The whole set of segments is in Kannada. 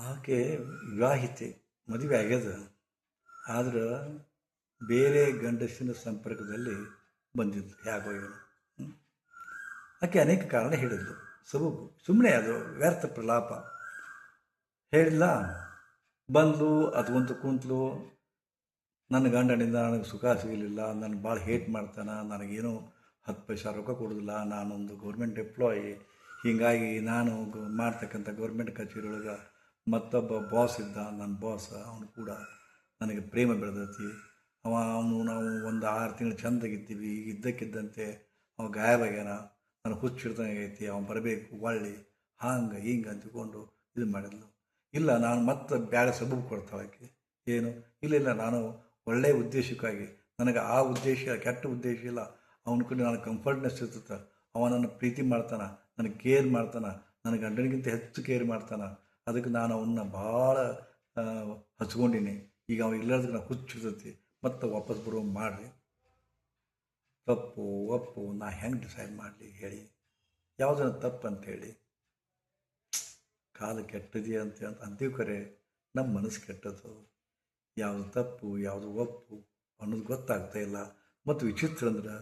ಆಕೆ ವಿವಾಹಿತೆ, ಮದುವೆ ಆಗ್ಯದ. ಆದ್ರೆ ಬೇರೆ ಗಂಡಸಿನ ಸಂಪರ್ಕದಲ್ಲಿ ಬಂದಿದ್ದು ಹೇಗೋ ಏನು. ಆಕೆ ಅನೇಕ ಕಾರಣ ಹೇಳಿದ್ಲು. ಸಬೂಬು ಸುಮ್ಮನೆ ಅದು ವ್ಯರ್ಥ ಪ್ರಲಾಪ ಹೇಳಿಲ್ಲ. ಬಂದು ಅದು ಕುಂತಲು. ನನ್ನ ಗಂಡನಿಂದ ನನಗೆ ಸುಖ ಸಿಗಲಿಲ್ಲ, ನನಗೆ ಭಾಳ ಹೇಟ್ ಮಾಡ್ತಾನೆ, ನನಗೇನು 10 ಪೈಸಾ ರೊಕ್ಕ ಕೊಡೋದಿಲ್ಲ, ನಾನೊಂದು ಗೌರ್ಮೆಂಟ್ ಎಂಪ್ಲಾಯಿ. ಹೀಗಾಗಿ ನಾನು ಮಾಡ್ತಕ್ಕಂಥ ಗೌರ್ಮೆಂಟ್ ಕಚೇರಿ ಒಳಗೆ ಮತ್ತೊಬ್ಬ ಬಾಸ್ ಇದ್ದ, ನನ್ನ ಬಾಸ್. ಅವನು ಕೂಡ ನನಗೆ ಪ್ರೇಮ ಬೆಳೆದೈತಿ. ನಾವು ಒಂದು 6 ತಿಂಗಳು ಚೆಂದಾಗಿದ್ದೀವಿ. ಈಗ ಇದ್ದಕ್ಕಿದ್ದಂತೆ ಅವ ಗಾಯಬಾಗ್ಯಾನ, ನನಗೆ ಹುಚ್ಚಿಡ್ದಂಗೆ ಅವನು ಬರಬೇಕು ಒಳ್ಳೆ ಹಂಗೆ ಹಿಂಗೆ ಅಂತಿಕೊಂಡು ಇದು ಮಾಡಿದ್ಲು. ಇಲ್ಲ, ನಾನು ಮತ್ತೆ ಬ್ಯಾಡ ಸಬೂಬು ಕೊಡ್ತಾಳಕ್ಕೆ. ಏನು ಇಲ್ಲ ನಾನು ಒಳ್ಳೆಯ ಉದ್ದೇಶಕ್ಕಾಗಿ, ನನಗೆ ಆ ಉದ್ದೇಶ ಕೆಟ್ಟ ಉದ್ದೇಶ ಇಲ್ಲ. ಅವನ ಕಡೆ ನನಗೆ ಕಂಫರ್ಟ್ನೆಸ್ ಇರ್ತದೆ. ಅವ ನನ್ನ ಪ್ರೀತಿ ಮಾಡ್ತಾನೆ, ನನಗೆ ಕೇರ್ ಮಾಡ್ತಾನೆ, ನನ್ನ ಗಂಡನಿಗಿಂತ ಹೆಚ್ಚು ಕೇರ್ ಮಾಡ್ತಾನೆ. ಅದಕ್ಕೆ ನಾನು ಅವನ್ನ ಭಾಳ ಹಚ್ಕೊಂಡಿನಿ. ಈಗ ಅವ ಇಲ್ಲದಕ್ಕೆ ನಾನು ಹುಚ್ಚಿರ್ತೈತಿ. ಮತ್ತೆ ವಾಪಸ್ ಬರೋ ಮಾಡಿರಿ. ತಪ್ಪು ಒಪ್ಪು ನಾ ಹೆಂಗೆ ಡಿಸೈಡ್ ಮಾಡಲಿ ಹೇಳಿ? ಯಾವುದನ್ನು ತಪ್ಪು ಅಂತೇಳಿ? ಕಾಲ ಕೆಟ್ಟದೆಯಾ ಅಂತ ಅಂತೀವಿ ಕರೆ, ನಮ್ಮ ಮನಸ್ಸು ಕೆಟ್ಟದ್ದು. ಯಾವುದು ತಪ್ಪು ಯಾವುದು ಒಪ್ಪು ಅನ್ನೋದು ಗೊತ್ತಾಗ್ತಾ ಇಲ್ಲ. ಮತ್ತು ವಿಚಿತ್ರ ಅಂದ್ರೆ,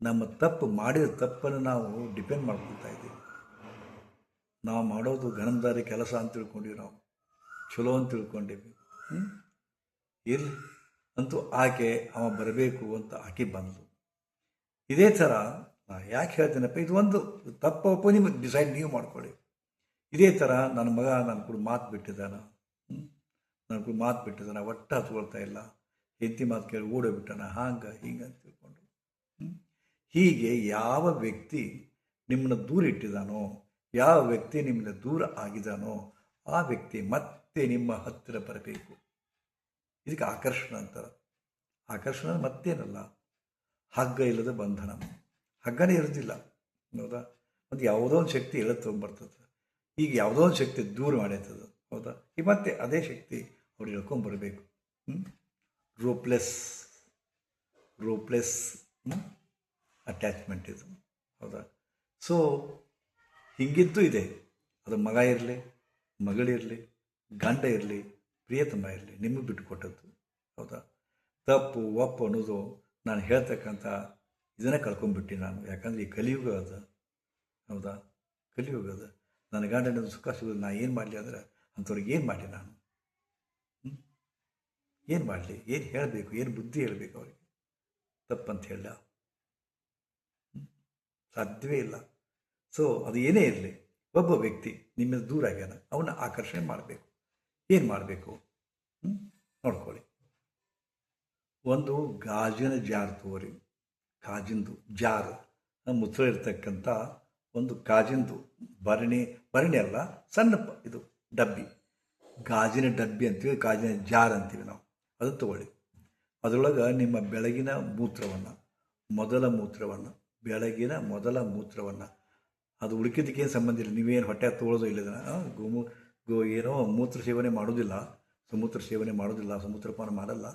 ನಮ್ಮ ತಪ್ಪು ಮಾಡಿದ ತಪ್ಪನ್ನು ನಾವು ಡಿಪೆಂಡ್ ಮಾಡ್ಕೊಳ್ತಾ ಇದ್ದೀವಿ. ನಾವು ಮಾಡೋದು ಗಣಮದಾರಿ ಕೆಲಸ ಅಂತ ತಿಳ್ಕೊಂಡಿವಿ, ನಾವು ಚಲೋ ಅಂತ ತಿಳ್ಕೊಂಡಿವಿ. ಇರಲಿ ಅಂತೂ ಆಕೆ ಅವ ಬರಬೇಕು ಅಂತ ಆಕೆ ಬಂದು. ಇದೇ ಥರ ನಾ ಯಾಕೆ ಹೇಳ್ತೀನಪ್ಪ, ಇದು ಒಂದು ತಪ್ಪಪ್ಪ, ನಿಮಗೆ ಡಿಸೈಡ್ ನೀವು ಮಾಡ್ಕೊಳ್ಳಿ. ಇದೇ ಥರ ನನ್ನ ಮಗ ನನ್ನ ಕೂಡ ಮಾತು ಬಿಟ್ಟಿದ್ದಾನ, ನನ್ನ ಕೂಡ ಮಾತು ಬಿಟ್ಟಿದ್ದಾನ, ಒಟ್ಟು ಹತ್ಕೊಳ್ತಾ ಇಲ್ಲ. ಹೆಂಡತಿ ಮಾತು ಕೇಳಿ ಓಡೋಗ್ಬಿಟ್ಟಾನ, ಹಾಂಗೆ ಹಿಂಗೆ ಅಂತ ತಿಳ್ಕೊಂಡು. ಹೀಗೆ ಯಾವ ವ್ಯಕ್ತಿ ನಿಮ್ಮನ್ನು ದೂರ ಇಟ್ಟಿದ್ದಾನೋ, ಯಾವ ವ್ಯಕ್ತಿ ನಿಮ್ಮನ್ನ ದೂರ ಆಗಿದ್ದಾನೋ, ಆ ವ್ಯಕ್ತಿ ಮತ್ತೆ ನಿಮ್ಮ ಹತ್ತಿರ ಬರಬೇಕು. ಇದಕ್ಕೆ ಆಕರ್ಷಣ ಅಂತಾರೆ. ಆಕರ್ಷಣ ಮತ್ತೇನಲ್ಲ, ಹಗ್ಗ ಇಲ್ಲದ ಬಂಧನ. ಹಗ್ಗನೇ ಇರೋದಿಲ್ಲ, ಹೌದಾ? ಮತ್ತು ಯಾವುದೋ ಒಂದು ಶಕ್ತಿ ಎಳೆತೊಂಬರ್ತದೆ. ಈಗ ಯಾವುದೋ ಒಂದು ಶಕ್ತಿ ದೂರ ಮಾಡೈತದ, ಹೌದಾ? ಈಗ ಮತ್ತೆ ಅದೇ ಶಕ್ತಿ ಅವ್ರು ಹೇಳ್ಕೊಂಬರ್ಬೇಕು. ರೋಪ್ಲೆಸ್ ಅಟ್ಯಾಚ್ಮೆಂಟ್ ಇದು, ಹೌದಾ? ಸೊ ಹಿಂಗಿದ್ದು ಇದೆ. ಅದು ಮಗ ಇರಲಿ, ಮಗಳಿರಲಿ, ಗಂಡ ಇರಲಿ, ಪ್ರಿಯತಮ ಇರಲಿ, ನಿಮಗೆ ಬಿಟ್ಟು ಕೊಟ್ಟದ್ದು, ಹೌದಾ? ತಪ್ಪು ಒಪ್ಪು ಅನ್ನೋದು ನಾನು ಹೇಳ್ತಕ್ಕಂಥ ಇದನ್ನೇ ಕಳ್ಕೊಂಡ್ಬಿಟ್ಟು ನಾನು. ಯಾಕಂದರೆ ಈ ಕಲಿಯುಗ ಅದ, ಹೌದಾ? ಕಲಿಯುಗ ಅದ. ನನ್ನ ಗಂಡನ ಸುಖ ಸಿಗೋದು ನಾ ಏನು ಮಾಡಲಿ ಅಂದ್ರೆ, ಅಂಥವ್ರಿಗೆ ಏನು ಮಾಡಲಿ ನಾನು? ಏನು ಮಾಡಲಿ? ಏನು ಹೇಳಬೇಕು? ಏನು ಬುದ್ಧಿ ಹೇಳಬೇಕು ಅವರಿಗೆ? ತಪ್ಪಂತ ಹೇಳ ಸಾಧ್ಯವೇ ಇಲ್ಲ. ಸೊ ಅದು ಏನೇ ಇರಲಿ, ಒಬ್ಬ ವ್ಯಕ್ತಿ ನಿಮ್ಮಿಂದ ದೂರ ಆಗ್ಯಾನ, ಅವನ್ನ ಆಕರ್ಷಣೆ ಮಾಡಬೇಕು. ಏನು ಮಾಡಬೇಕು ನೋಡ್ಕೊಳ್ಳಿ. ಒಂದು ಗಾಜಿನ ಜಾರ್ ತಗೋರಿ, ಗಾಜಿಂದು ಜಾರ್, ಮುಚ್ಚಳ ಇರ್ತಕ್ಕಂಥ ಒಂದು ಗಾಜಿಂದು ಭರಣಿ ಅಲ್ಲ, ಸಣ್ಣ ಇದು ಡಬ್ಬಿ, ಗಾಜಿನ ಡಬ್ಬಿ ಅಂತೀವಿ, ಗಾಜಿನ ಜಾರ್ ಅಂತೀವಿ ನಾವು. ಅದು ತಗೊಳ್ಳಿ. ಅದರೊಳಗೆ ನಿಮ್ಮ ಬೆಳಗಿನ ಮೊದಲ ಮೂತ್ರವನ್ನು, ಅದು ಉಳಿಕಿದ್ದಕ್ಕೇನು ಸಂಬಂಧ ಇಲ್ಲ. ನೀವೇನು ಹೊಟ್ಟೆ ತೊಗೊಳ್ಳೋದು ಇಲ್ಲದ ಏನೋ ಮೂತ್ರ ಸೇವನೆ ಮಾಡೋದಿಲ್ಲ, ಸಮೂತ್ರಪಾನ ಮಾಡಲ್ಲ.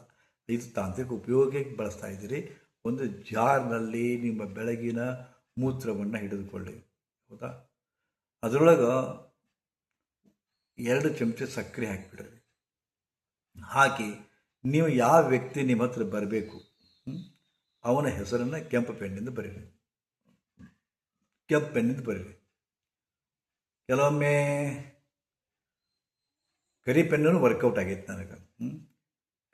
ಇದು ತಾಂತ್ರಿಕ ಉಪಯೋಗಕ್ಕೆ ಬಳಸ್ತಾ ಇದ್ದೀರಿ. ಒಂದು ಜಾರ್ನಲ್ಲಿ ನಿಮ್ಮ ಬೆಳಗಿನ ಮೂತ್ರವನ್ನು ಹಿಡಿದುಕೊಳ್ಳಿ, ಹೌದಾ? ಅದರೊಳಗೆ 2 ಚಮಚ ಸಕ್ಕರೆ ಹಾಕಿಬಿಡ್ರಿ. ಹಾಕಿ ನೀವು ಯಾವ ವ್ಯಕ್ತಿ ನಿಮ್ಮ ಹತ್ರ ಬರಬೇಕು, ಅವನ ಹೆಸರನ್ನು ಕೆಂಪು ಪೆನ್ನಿಂದ ಬರೀರಿ. ಕೆಲವೊಮ್ಮೆ ಕರಿ ಪೆನ್ನು ವರ್ಕೌಟ್ ಆಗೈತೆ ನನಗೆ.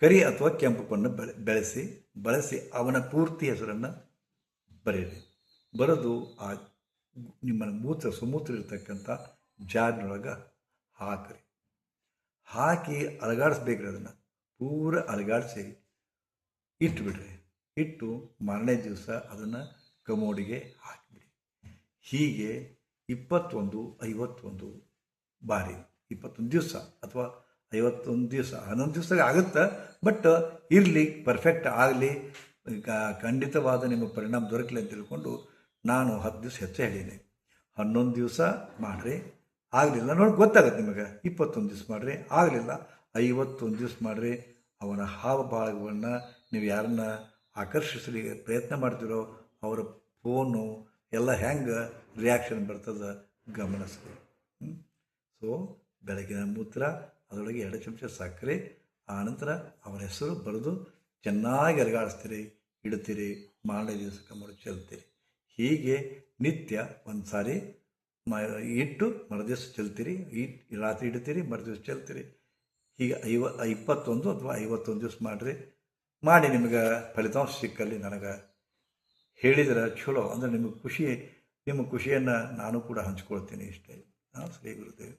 ಕರಿ ಅಥವಾ ಕೆಂಪು ಪೆನ್ನು ಬಳಸಿ ಅವನ ಪೂರ್ತಿ ಹೆಸರನ್ನು ಬರೀರಿ. ಬರೆದು ಆ ನಿಮ್ಮ ಸುಮೂತ್ರ ಇರ್ತಕ್ಕಂಥ ಜಾರ್ನೊಳಗೆ ಹಾಕಿ ಅಲಗಾಡಿಸ್ಬೇಕ್ರಿ. ಅದನ್ನು ಪೂರ ಅಲಗಾಡಿಸಿ ಇಟ್ಟುಬಿಡ್ರಿ. ಇಟ್ಟು ಮಾರನೇ ದಿವಸ ಅದನ್ನು ಕಮೋಡಿಗೆ ಹಾಕಿಬಿಡಿ. ಹೀಗೆ 51 ಬಾರಿ, 21 ದಿವಸ ಅಥವಾ 51 ದಿವಸ, 11 ದಿವಸದಾಗ ಆಗುತ್ತೆ. ಬಟ್ ಇರಲಿ, ಪರ್ಫೆಕ್ಟ್ ಆಗಲಿ, ಖಂಡಿತವಾದ ನಿಮ್ಮ ಪರಿಣಾಮ ದೊರಕಲಿ ಅಂತ ತಿಳ್ಕೊಂಡು ನಾನು 10 ದಿವಸ ಹೆಚ್ಚು ಹೇಳಿದೆ. 11 ದಿವಸ ಮಾಡಿರಿ, ಆಗಲಿಲ್ಲ ನೋಡಿ ಗೊತ್ತಾಗುತ್ತೆ ನಿಮಗೆ. 21 ದಿವಸ ಮಾಡಿರಿ, ಆಗಲಿಲ್ಲ 51 ದಿವಸ ಮಾಡಿರಿ. ಅವನ ಹಾವಭಾವಗಳನ್ನು ನೀವು ಯಾರನ್ನ ಆಕರ್ಷಿಸಲಿ ಪ್ರಯತ್ನ ಮಾಡ್ತಿರೋ ಅವರ ಫೋನು ಎಲ್ಲ ಹೆಂಗೆ ರಿಯಾಕ್ಷನ್ ಬರ್ತದೆ ಗಮನಿಸ್ರಿ. ಸೊ ಬೆಳಗಿನ ಮೂತ್ರ, ಅದರೊಳಗೆ 2 ಚಮಚ ಸಕ್ಕರೆ, ಆನಂತರ ಅವರ ಹೆಸರು ಬರೆದು ಚೆನ್ನಾಗಿ ಅಲುಗಾಡಿಸ್ತೀರಿ, ಇಡ್ತೀರಿ, ಮಾರನೇ ದಿವಸಕ್ಕೆ ಮರು ಚೆಲ್ತೀರಿ. ಹೀಗೆ ನಿತ್ಯ ಒಂದು ಸಾರಿ ಇಟ್ಟು ಮರುದಿವಸ ಚೆಲ್ತೀರಿ, ರಾತ್ರಿ ಇಡ್ತೀರಿ, ಮರುದಿವಸ ಚೆಲ್ತೀರಿ. ಹೀಗೆ 21 ಅಥವಾ 51 ದಿವಸ ಮಾಡಿ ನಿಮಗೆ ಫಲಿತಾಂಶ ಸಿಕ್ಕಲ್ಲಿ ನನಗೆ ಹೇಳಿದ್ರೆ ಚಲೋ. ಅಂದರೆ ನಿಮ್ಮ ಖುಷಿಯನ್ನು ನಾನು ಕೂಡ ಹಂಚ್ಕೊಳ್ತೀನಿ. ಇಷ್ಟೇ. ಶ್ರೀ ಗುರುದೇವ್.